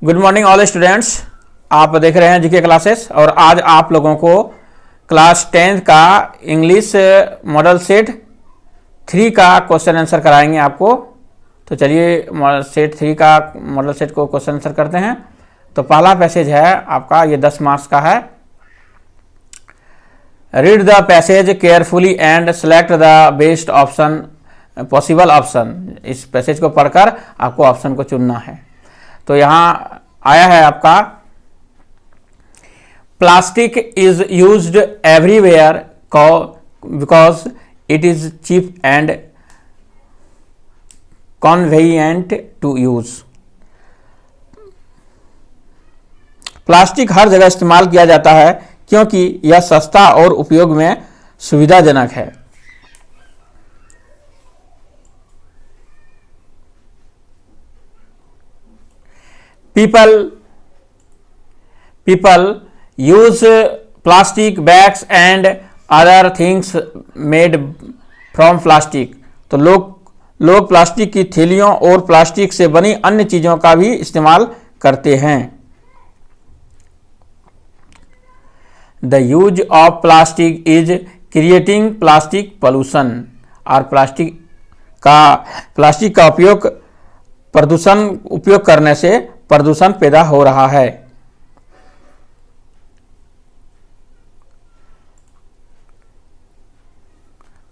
Good morning all students. आप देख रहे हैं जीके क्लासेस और आज आप लोगों को क्लास 10 का इंग्लिश मॉडल सेट 3 का क्वेश्चन आंसर कराएंगे आपको। तो चलिए सेट 3 का मॉडल सेट को क्वेश्चन आंसर करते हैं। तो पहला पैसेज है आपका, ये 10 मार्क्स का है। Read the passage carefully and select the best option possible option. इस पैसेज को पढ़कर आपको ऑप्शन को चुनना है। तो यहाँ आया है आपका, plastic is used everywhere because it is cheap and convenient to use. Plastic हर जगह इस्तेमाल किया जाता है क्योंकि यह सस्ता और उपयोग में सुविधाजनक है। People use plastic bags and other things made from plastic। तो लोग प्लास्टिक की थैलियों और प्लास्टिक से बनी अन्य चीजों का भी इस्तेमाल करते हैं। The use of plastic is creating plastic pollution। और प्लास्टिक का उपयोग करने से प्रदूषण पैदा हो रहा है।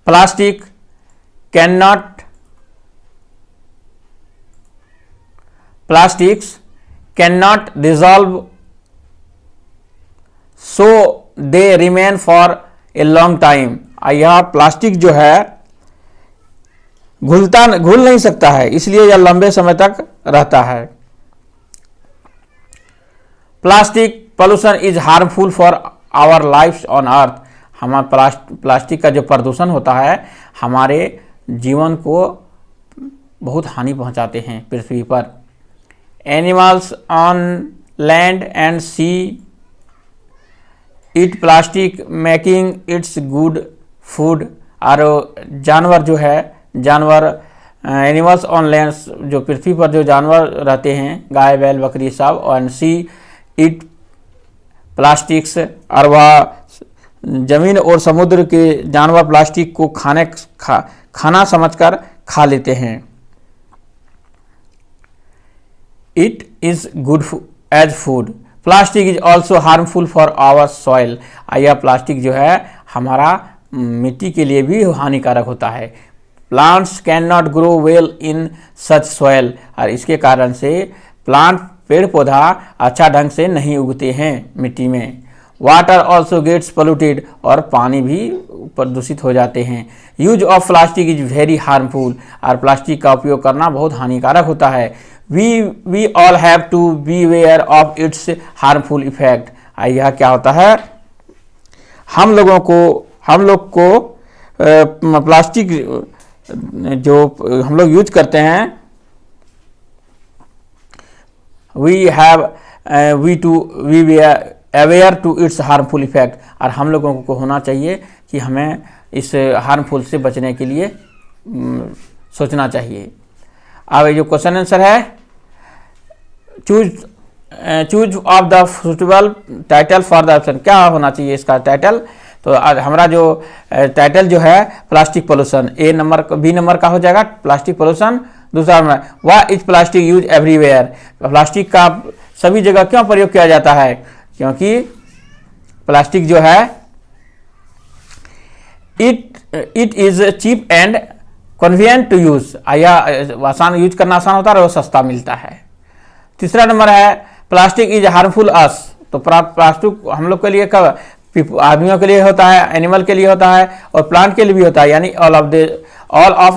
Plastics cannot dissolve, so they remain for a long time। यह प्लास्टिक जो है घुल नहीं सकता है, इसलिए यह लंबे समय तक रहता है। Plastic pollution is harmful for our life on earth. हमारा प्लास्टिक का जो प्रदूषण होता है हमारे जीवन को बहुत हानि पहुंचाते हैं पृथ्वी पर। Animals on land and sea eat plastic making its good food. और जानवर जो है, एनिमल्स ऑन लैंड, जो पृथ्वी पर जो जानवर रहते हैं, गाय बैल बकरी सब, और सी ईट प्लास्टिक्स, और वह जमीन और समुद्र के जानवर प्लास्टिक को खाना समझकर खा लेते हैं। It is good as food. Plastic is also harmful for our soil. यह प्लास्टिक जो है हमारा मिट्टी के लिए भी हानिकारक होता है। Plants can not grow well in such soil. और इसके कारण से पेड़ पौधा अच्छा ढंग से नहीं उगते हैं मिट्टी में। Water also gets polluted. और पानी भी प्रदूषित हो जाते हैं। Use of plastic is very harmful. और प्लास्टिक का उपयोग करना बहुत हानिकारक होता है। We all have to be aware of its harmful effect. यह क्या होता है, हम लोग को प्लास्टिक जो हम लोग यूज करते हैं, we aware to its harmful effect. और हम लोगों को होना चाहिए कि हमें इस हार्मफुल से बचने के लिए सोचना चाहिए। अब ये जो क्वेश्चन आंसर है, choose of the suitable title for the option. क्या होना चाहिए इसका टाइटल? तो हमारा जो टाइटल जो है प्लास्टिक पोल्यूशन, बी नंबर का हो जाएगा प्लास्टिक पोल्यूशन। दूसरा number, why is plastic use everywhere. Plastic का सभी जगह क्यों प्रयोग किया जाता है? क्योंकि प्लास्टिक जो है it is cheap and convenient to use. आसान यूज करना आसान होता है और सस्ता मिलता है। तीसरा नंबर है प्लास्टिक इज हार्मफुल अस। तो प्लास्टिक हम लोग के लिए कब, आदमियों के लिए होता है, एनिमल के लिए होता है और प्लांट के लिए भी होता है, यानी ऑल ऑफ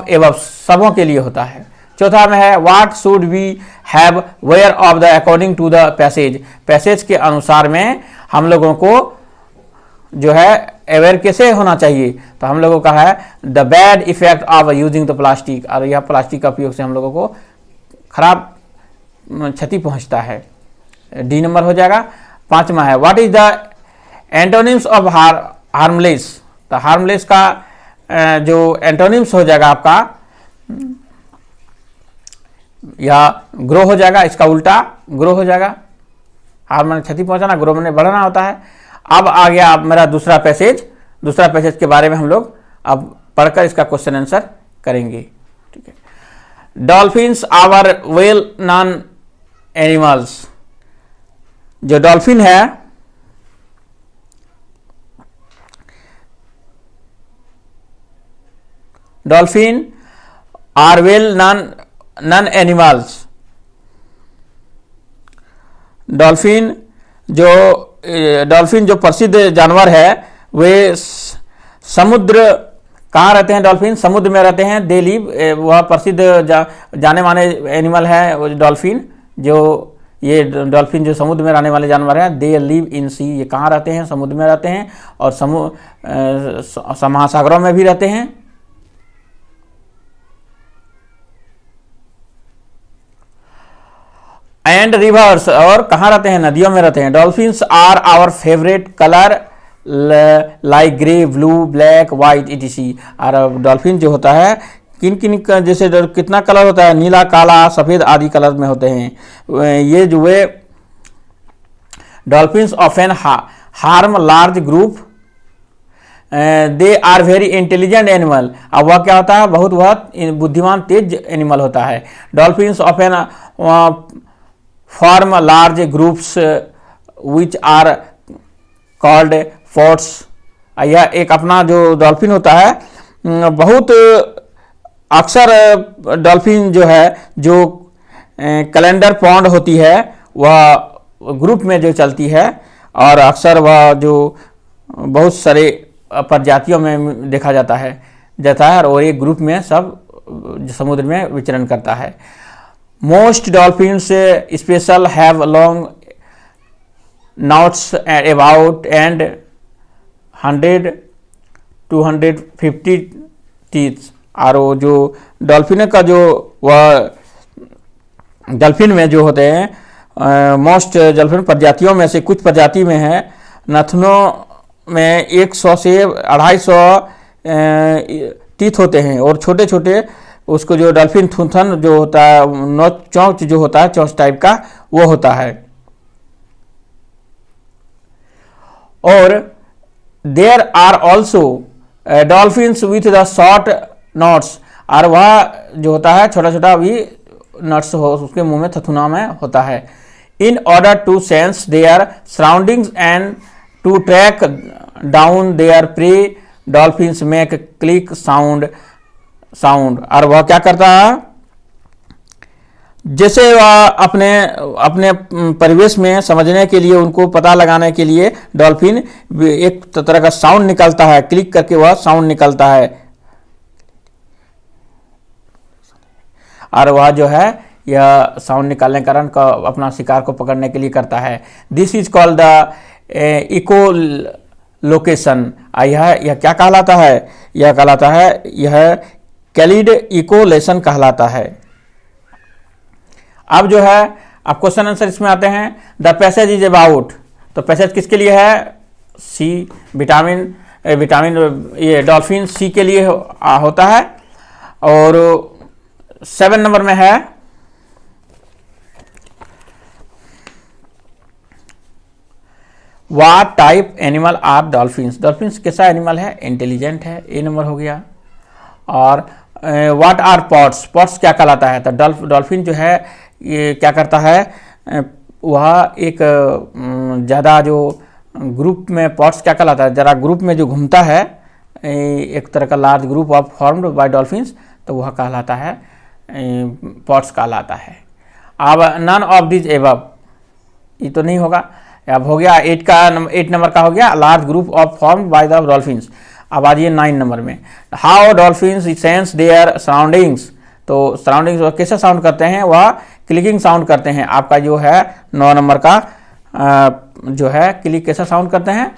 एबव, सबों के लिए होता है। चौथा में है what should we have aware of the according to the passage. Passage के अनुसार में हम लोगों को जो है अवेयर कैसे होना चाहिए? तो हम लोगों का है the bad effect of using the plastic. और यह प्लास्टिक का उपयोग से हम लोगों को खराब क्षति पहुंचता है। डी नंबर हो जाएगा। पांचवा है what is the antonyms of harmless. तो हार्मलेस का जो एंटोनिम्स हो जाएगा आपका, या ग्रो हो जाएगा, इसका उल्टा ग्रो हो जाएगा। हार्म माने क्षति पहुंचाना, ग्रो माने बढ़ना होता है। अब आ गया अब मेरा दूसरा पैसेज के बारे में हम लोग अब पढ़कर इसका क्वेश्चन आंसर करेंगे। ठीक है, dolphins are well known animals. जो डॉल्फिन है, dolphin are well known animals. Dolphin जो प्रसिद्ध जानवर है वे समुद्र, कहाँ रहते हैं डॉल्फिन? समुद्र में रहते हैं। दे लिव, वह प्रसिद्ध जाने माने एनिमल है वो डॉल्फिन। जो ये डॉल्फिन जो समुद्र में रहने वाले जानवर हैं, दे लिव इन सी, ये कहाँ रहते हैं? समुद्र में रहते हैं और महासागरों में भी रहते हैं। एंड रिवर्स, और कहाँ रहते हैं? नदियों में रहते हैं। Dolphins are our favourite colour like grey, blue, black, white etc. और डॉल्फिन जो होता है किन किन का, जैसे कितना कलर होता है? नीला, काला, सफ़ेद आदि कलर में होते हैं। ये जो वे dolphins often harm large group, they are very intelligent animal. अब वह क्या होता है? बहुत बुद्धिमान तेज एनिमल होता है। Dolphins often form large groups which are called forts. यह एक अपना जो डॉल्फिन होता है, बहुत अक्सर डॉल्फिन जो है, जो कैलेंडर पॉन्ड होती है, वह ग्रुप में जो चलती है और अक्सर वह जो बहुत सारे प्रजातियों में देखा जाता है और एक ग्रुप में सब समुद्र में विचरण करता है। Most dolphins special have long knots about and 100-250 teeth. और वो जो डॉल्फिन का जो वह डॉल्फिन में जो होते हैं, मोस्ट डॉल्फिन प्रजातियों में से कुछ प्रजाति में है, नथनों में 100 से 250 टीथ होते हैं और छोटे छोटे उसको जो डॉल्फिन थूथन जो होता है, चोंच जो होता है, चोंच टाइप का वो होता है। और there are also dolphins with the short knots. और वह जो होता है छोटा छोटा भी नट्स हो उसके मुंह में, थथुना में होता है। In order to sense their surroundings and to track down their prey, dolphins make click sound. और वह क्या करता है? जैसे वह अपने परिवेश में समझने के लिए, उनको पता लगाने के लिए डॉल्फिन एक तरह का साउंड निकलता है, क्लिक करके वह साउंड निकलता है। और वह जो है यह साउंड निकालने के कारण अपना शिकार को पकड़ने के लिए करता है। This is called the echo location. यह क्या कहलाता है? यह कहलाता है, यह कैलिड इकोलेशन कहलाता है। अब जो है अब क्वेश्चन आंसर इसमें आते हैं। द पैसेज इज अबाउट, तो पैसेज किसके लिए है? सी, विटामिन ये डॉल्फिन सी के लिए होता है। और 7 नंबर में है what type animal are dolphins. Dolphins कैसा एनिमल है? इंटेलिजेंट है, ए नंबर हो गया। और व्हाट आर पॉट्स, पॉट्स क्या कहलाता है? तो डॉल्फिन जो है ये क्या करता है? वह एक ज़्यादा जो ग्रुप में, पॉट्स क्या कहलाता है? ज़रा ग्रुप में जो घूमता है, एक तरह का large group of formed by dolphins, तो वह कहलाता है पॉट्स कहलाता है। अब नन ऑफ दिस एबव, ये तो नहीं होगा। अब हो गया 8 नंबर का हो गया, large group of formed by the dolphins. अब आ जाइए 9 नंबर में, how dolphins sense their surroundings. तो सराउंडिंग्स वह कैसे साउंड करते हैं? वह क्लिकिंग साउंड करते हैं। आपका जो है 9 नंबर का जो है क्लिक कैसा साउंड करते हैं?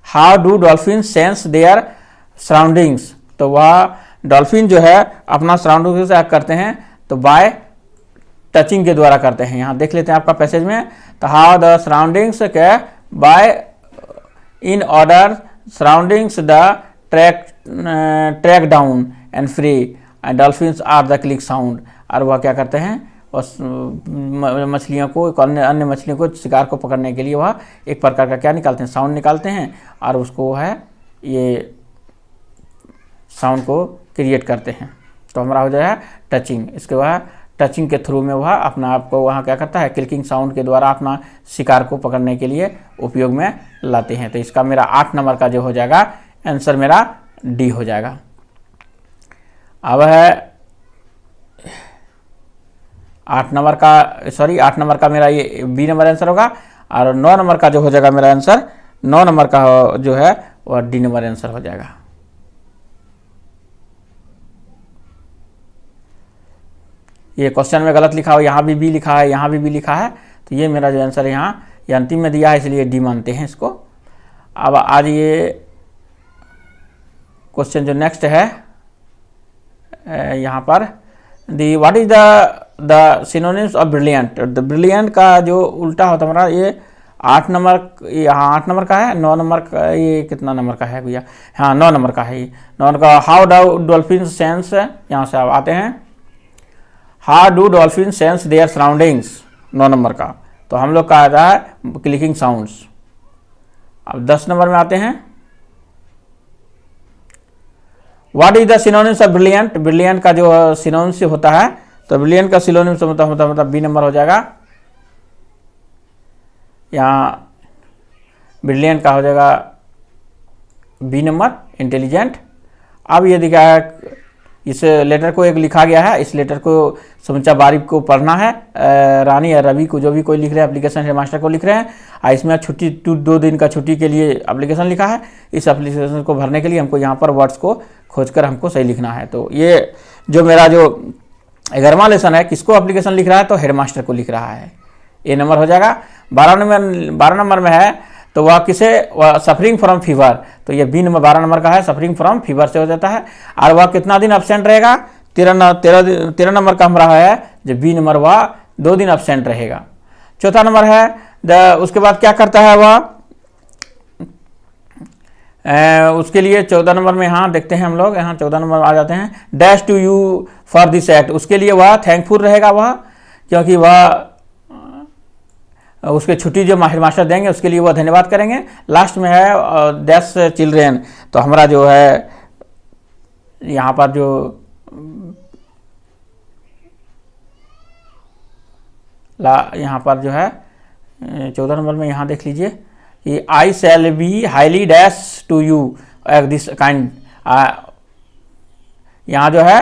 How do dolphin sense their surroundings. तो वह डॉल्फिन जो है अपना सराउंडिंग से करते हैं, तो बाय टचिंग के द्वारा करते हैं। यहाँ देख लेते हैं आपका पैसेज में, तो हाउ द सराउंडिंग्स के by in order surroundings the track down and free and dolphins are the click sound. और वह क्या करते हैं? मछलियों को, अन्य मछलियों को, शिकार को पकड़ने के लिए वह एक प्रकार का क्या निकालते हैं, साउंड निकालते हैं, और उसको है ये साउंड को क्रिएट करते हैं। तो हमारा हो जाएगा टचिंग। इसके बाद टचिंग के थ्रू में वह अपना आप को वहाँ क्या करता है, क्लिकिंग साउंड के द्वारा अपना शिकार को पकड़ने के लिए उपयोग में लाते हैं। तो इसका मेरा 8 नंबर का जो हो जाएगा आंसर मेरा डी हो जाएगा। अब है 8 नंबर का मेरा ये बी नंबर आंसर होगा, और 9 नंबर का जो हो जाएगा मेरा आंसर, 9 नंबर का जो है वह डी नंबर आंसर हो जाएगा। ये क्वेश्चन में गलत लिखा हो, यहाँ भी बी लिखा है, यहाँ भी बी लिखा है, तो ये मेरा जो आंसर है यहाँ ये अंतिम में दिया है, इसलिए डी मानते हैं इसको। अब आज ये क्वेश्चन जो नेक्स्ट है यहाँ पर, the what is the synonyms of brilliant. The brilliant का जो उल्टा होता है हमारा ये 8 नंबर, यहाँ 8 नंबर का है, 9 नंबर का, ये कितना नंबर का है भैया, हाँ 9 नंबर का है ये, 9 नंबर का। हाउ डू डॉल्फिन सेंस, यहाँ से आप आते हैं, how do dolphin sense their surroundings, 9 number का। तो हम लोग का आता है क्लिकिंग साउंड्स। अब 10 नंबर में आते हैं, what is the synonyms of brilliant. Brilliant का जो सिनोनिम्स होता है, तो ब्रिलियंट का सिनोनिम्स मतलब बी नंबर हो जाएगा। यहाँ ब्रिलियंट का हो जाएगा बी नंबर, इंटेलिजेंट। अब ये दिखा है, इस लेटर को एक लिखा गया है, इस लेटर को समूचा बारीक को पढ़ना है, रानी या रवि को जो भी कोई लिख रहे हैं एप्लीकेशन, हेडमास्टर को लिख रहे हैं, और इसमें छुट्टी 2 दिन का छुट्टी के लिए एप्लीकेशन लिखा है। इस एप्लीकेशन को भरने के लिए हमको यहाँ पर वर्ड्स को खोजकर हमको सही लिखना है। तो ये जो मेरा जो 11वां लेसन है, किसको एप्लीकेशन लिख रहा है, तो हेडमास्टर को लिख रहा है, ए नंबर हो जाएगा। 12 नंबर में है, तो वह किसे, वह सफरिंग फ्रॉम फीवर, तो ये बी नंबर 12 नंबर का है, सफरिंग फ्रॉम फीवर से हो जाता है। और वह कितना दिन एब्सेंट रहेगा, 13 नंबर का हमारा है जो बी नंबर, वह 2 दिन एब्सेंट रहेगा। चौथा नंबर है उसके बाद क्या करता है वह, उसके लिए 14 नंबर में यहाँ देखते हैं हम लोग, यहाँ 14 नंबर आ जाते हैं, dash to you for this act. उसके लिए वह थैंकफुल रहेगा वह, क्योंकि वह उसके छुट्टी जो हेडमास्टर देंगे उसके लिए वह धन्यवाद करेंगे। लास्ट में है दैट्स चिल्ड्रेन, तो हमारा जो है यहाँ पर जो यहाँ पर जो है 14 नंबर में यहाँ देख लीजिए कि I shall be highly dash to you this kind. यहाँ जो है,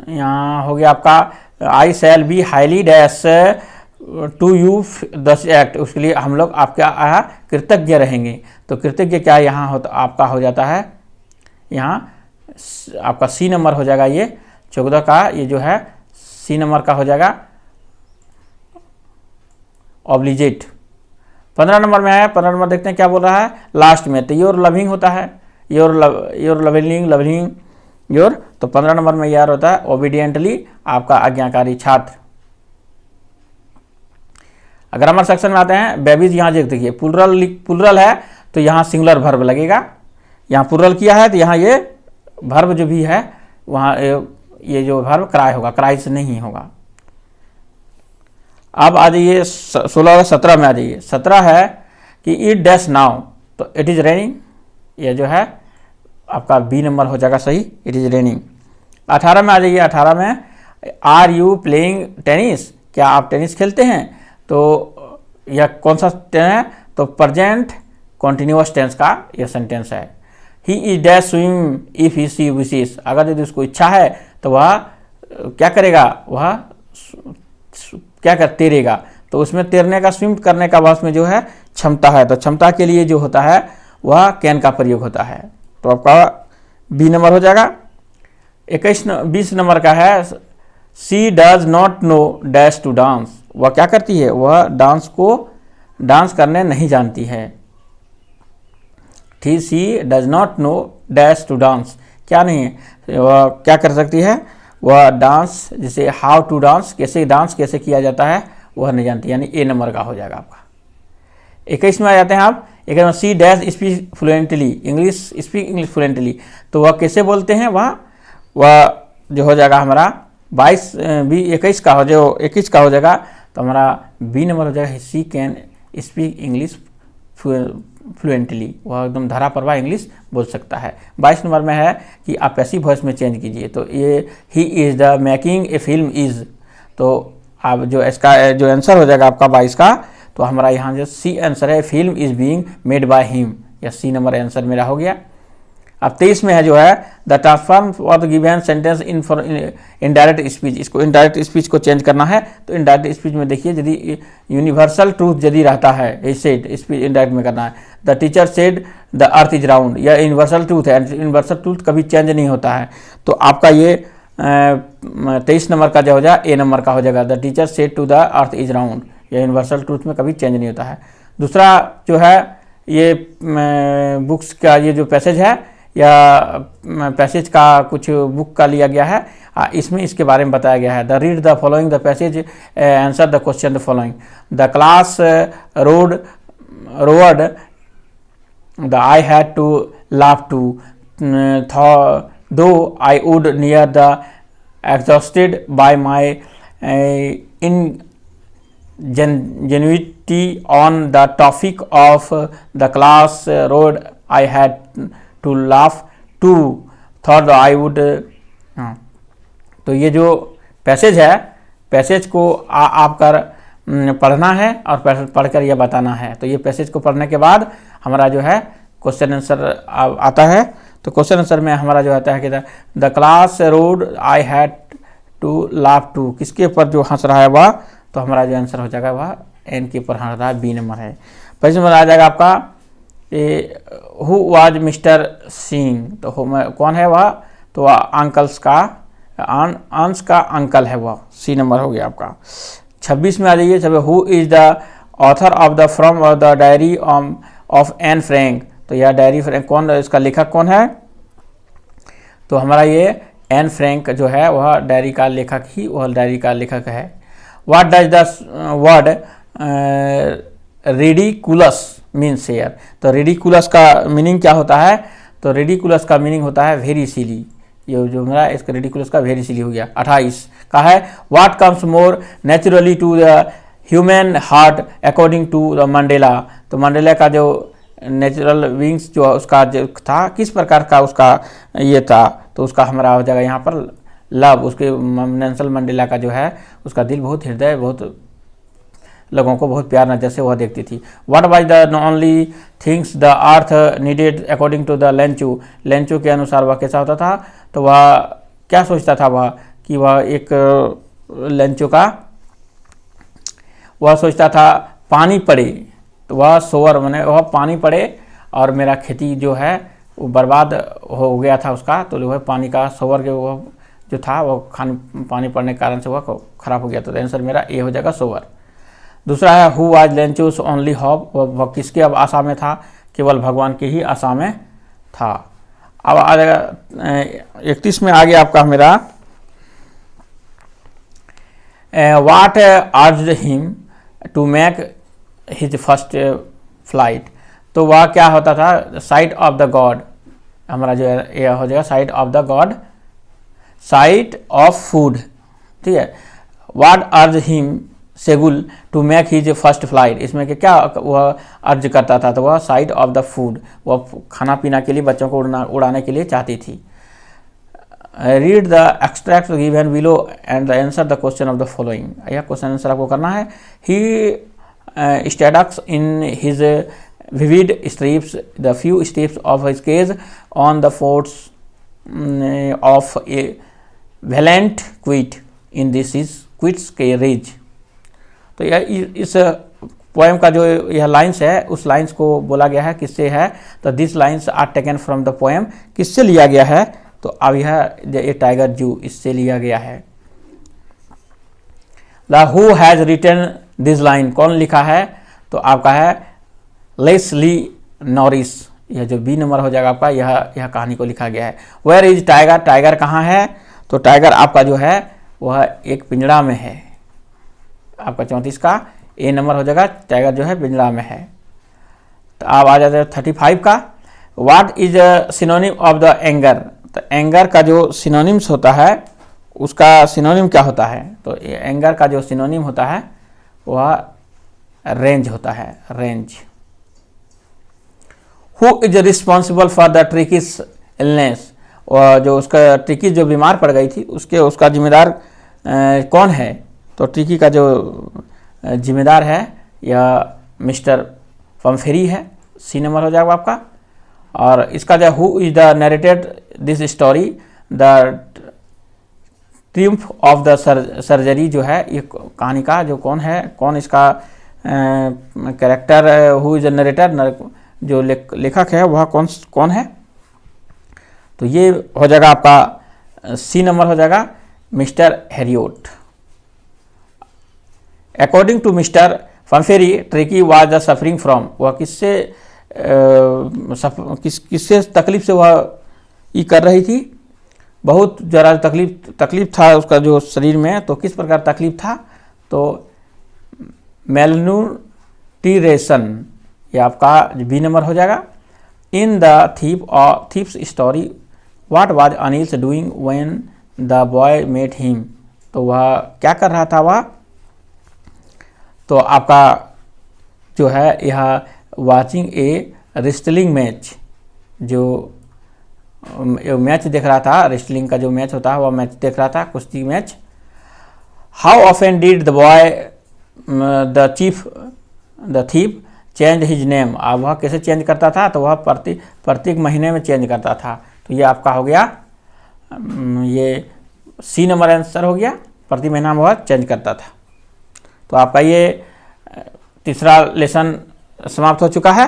यहाँ हो गया आपका I shall be highly dash to you this act, उसके लिए हम लोग आपके कृतज्ञ रहेंगे। तो कृतज्ञ क्या यहाँ होता, आपका हो जाता है यहाँ आपका सी नंबर हो जाएगा, ये 14 का ये जो है सी नंबर का हो जाएगा ऑब्लिजेट। 15 नंबर में है, 15 नंबर देखते हैं क्या बोल रहा है लास्ट में, तो योर लविंग होता है, योर लविंग योर। तो 15 नंबर में यार होता है ओबीडियंटली, आपका आज्ञाकारी छात्र। अगर हमारे सेक्शन में आते हैं बेबीज, यहाँ देखिए प्लुरल है तो यहाँ सिंगुलर वर्ब लगेगा, यहाँ प्लुरल किया है तो यहाँ ये वर्ब जो भी है वहाँ ये जो वर्ब क्राई होगा, क्राई से नहीं होगा। अब आ जाइए 16 और 17 में आ जाइए। 17 है कि इट डैश नाउ, तो इट इज़ रेनिंग, ये जो है आपका बी नंबर हो जाएगा सही, इट इज़ रेनिंग। 18 में आ जाइए। 18 में आर यू प्लेइंग टेनिस, क्या आप टेनिस खेलते हैं, तो यह कौन सा टेंस है, तो प्रेजेंट कॉन्टिन्यूअस टेंस का यह सेंटेंस है। He is dash swim if he see विशेष, अगर यदि उसको इच्छा है तो वह क्या करेगा, वह क्या कर तैरेगा, तो उसमें तैरने का, स्विम करने का वह उसमें जो है क्षमता है, तो क्षमता के लिए जो होता है वह कैन का प्रयोग होता है। तो आपका बी नंबर हो जाएगा। 20 नंबर का है she does not know dash to dance, वह क्या करती है, वह डांस करने नहीं जानती है। ठीक, she does not know dash to dance, क्या नहीं है, वह क्या कर सकती है, वह डांस, जैसे हाउ टू डांस, कैसे किया जाता है वह नहीं जानती, यानी ए नंबर का हो जाएगा आपका। 21 में आ जाते हैं आप। एक C dash speak fluently, speak English fluently, तो वह कैसे बोलते हैं, वह जो हो जाएगा हमारा 22 भी 21 का हो जो 21 का हो जाएगा तो हमारा बी नंबर हो जाएगा she can speak English fluently, वह एकदम धारा प्रवाह इंग्लिश बोल सकता है। 22 नंबर में है कि आप पैसिव वॉइस में चेंज कीजिए, तो ये he is the making a film is, तो आप जो इसका जो आंसर हो जाएगा आपका 22 का, तो हमारा यहाँ जो सी आंसर है film is being made by him, या सी नंबर आंसर मेरा हो गया। अब 23 में है जो है the transform for the given sentence in for indirect speech, इसको इनडायरेक्ट स्पीच को चेंज करना है। तो इनडायरेक्ट स्पीच में देखिए यदि यूनिवर्सल ट्रूथ यदि रहता है, ए सेड, स्पीच इनडायरेक्ट में करना है the teacher said the earth is round, यह यूनिवर्सल ट्रूथ है, यूनिवर्सल ट्रूथ कभी चेंज नहीं होता है। तो आपका ये 23 नंबर का जो हो जाए ए नंबर का हो जाएगा the teacher said to the earth is round, यह यूनिवर्सल ट्रूथ में कभी चेंज नहीं होता है। दूसरा जो है ये बुक्स का ये जो पैसेज है या पैसेज का कुछ बुक का लिया गया है, इसमें इसके बारे में बताया गया है the read the following the passage answer the question the following the class roared the I had to laugh to though I would near the exhausted by my ingenuity on the topic of the class road I had to laugh to thought I would। तो ये जो passage है, passage को आपका पढ़ना है और पढ़कर यह बताना है। तो ये पैसेज को पढ़ने के बाद हमारा जो है क्वेश्चन आंसर आता है। तो क्वेश्चन आंसर में हमारा जो आता है कि the class road I had to laugh too, किसके ऊपर जो हंस रहा है वह, तो हमारा जो आंसर हो जाएगा वह एन के ऊपर हंस रहा है, बी नंबर है। 25 नंबर आ जाएगा आपका हु वाज मिस्टर सिंह, तो कौन है वह, तो वह अंकल्स का अंश का अंकल है वह, सी नंबर हो गया आपका। 26 में आ जाइए, who is the author of the from the diary of Anne Frank, तो यह डायरी फ्रैंक कौन, इसका लेखक कौन है, तो हमारा ये एन फ्रैंक जो है वह डायरी का लेखक ही, वह डायरी का लेखक है। What does the word ridiculous means share, तो रिडिकुलस का मीनिंग क्या होता है, तो रिडिकुलस का मीनिंग होता है वेरी सिली, ये जो मेरा इसका रिडिकुलस का वेरी सिली हो गया। 28 का है what comes more naturally to the human heart according to the Mandela, तो मंडेला का जो नेचुरल विंग्स जो उसका जो था किस प्रकार का उसका ये था, तो उसका हमारा हो जाएगा यहाँ पर लव, उसके नेल्सन मंडेला का जो है उसका दिल बहुत हृदय, बहुत लोगों को बहुत प्यार नजर से वह देखती थी। What was the only things the earth needed according to the लेंचू, लेंचू के अनुसार वह कैसा होता था, तो वह क्या सोचता था वह कि वह एक लेंचू का वह सोचता था पानी पड़े, तो वह सोवर मैंने वह पानी पड़े और मेरा खेती जो है वो बर्बाद हो गया था उसका, तो वह पानी का सोवर के वह जो था वो पानी पड़ने के कारण से वह खराब हो गया, तो आंसर मेरा ए हो जाएगा सोवर। दूसरा है हु वाज लेंचूस ओनली होप, वह किसके अब आशा में था, केवल भगवान की ही आशा में था। अब आ जाएगा 31 में आ गया आपका मेरा what urged him to make his first flight, तो वह क्या होता था साइट ऑफ द गॉड, हमारा जो है यह हो जाएगा sight of the god, sight of food, ठीक है। What urge him seagull to make his first flight, इसमें कि क्या वह अर्ज करता था, तो वह साइट ऑफ द फूड, वह खाना पीना के लिए बच्चों को उड़ाने के लिए चाहती थी। Read the extract given below and the answer the question of the following, यह क्वेश्चन आंसर आपको करना है। He stacks in his vivid strips the few steps of his case on the forts of a valiant quit in this is quits carriage, तो यह इस poem का जो यह लाइन्स है उस लाइन्स को बोला गया है किससे है, तो this lines are taken from the poem, किससे लिया गया है, तो अब यह ए टाइगर जू इससे लिया गया है। The who has written this line, कौन लिखा है, तो आपका है लेस्ली नॉरिस, यह जो बी नंबर हो जाएगा आपका, यह कहानी को लिखा गया है। वेयर इज टाइगर, टाइगर कहाँ है, तो टाइगर आपका जो है वह एक पिंजड़ा में है, आपका 34 का ए नंबर हो जाएगा, टाइगर जो है पिंजड़ा में है। तो आप आ जाते हैं 35 का what is synonym of the anger, तो एंगर का जो सिनोनिम्स होता है उसका सिनोनिम क्या होता है? तो एंगर का जो सिनोनिम होता है वह रेंज होता है, range. Who is responsible for the ट्रिकीज illness? और जो उसका ट्रिकी जो बीमार पड़ गई थी उसका जिम्मेदार कौन है? तो ट्रिकी का जो जिम्मेदार है यह मिस्टर पम्फेरी है, सी नंबर हो जाएगा आपका। और इसका जो who is the narrated this story the triumph of the surgery, जो है ये कहानी का जो कौन इसका character, who is the narrator, जो लेखक है वह कौन है? तो ये हो जाएगा आपका सी नंबर हो जाएगा, mister Herriot. According to mister Pumphrey Tricki was the suffering from, वह किससे तकलीफ से वह ये कर रही थी? बहुत ज़रा तकलीफ था उसका जो शरीर में। तो किस प्रकार तकलीफ था? तो मेलन्यूट्रिशन, ये आपका बी नंबर हो जाएगा। In the thief's story what was Anil's doing when the boy met him, तो वह क्या कर रहा था वह? तो आपका जो है यह वाचिंग ए रेस्टलिंग मैच, जो मैच देख रहा था, रेस्टलिंग का जो मैच होता है वह मैच देख रहा था, कुश्ती match. How often did the boy the thief change his name, अब वह कैसे चेंज करता था? तो वह प्रत्येक महीने में चेंज करता था। तो ये आपका हो गया, ये सी नंबर आंसर हो गया, प्रति महीना में वह चेंज करता था। तो आपका ये तीसरा लेसन समाप्त हो चुका है।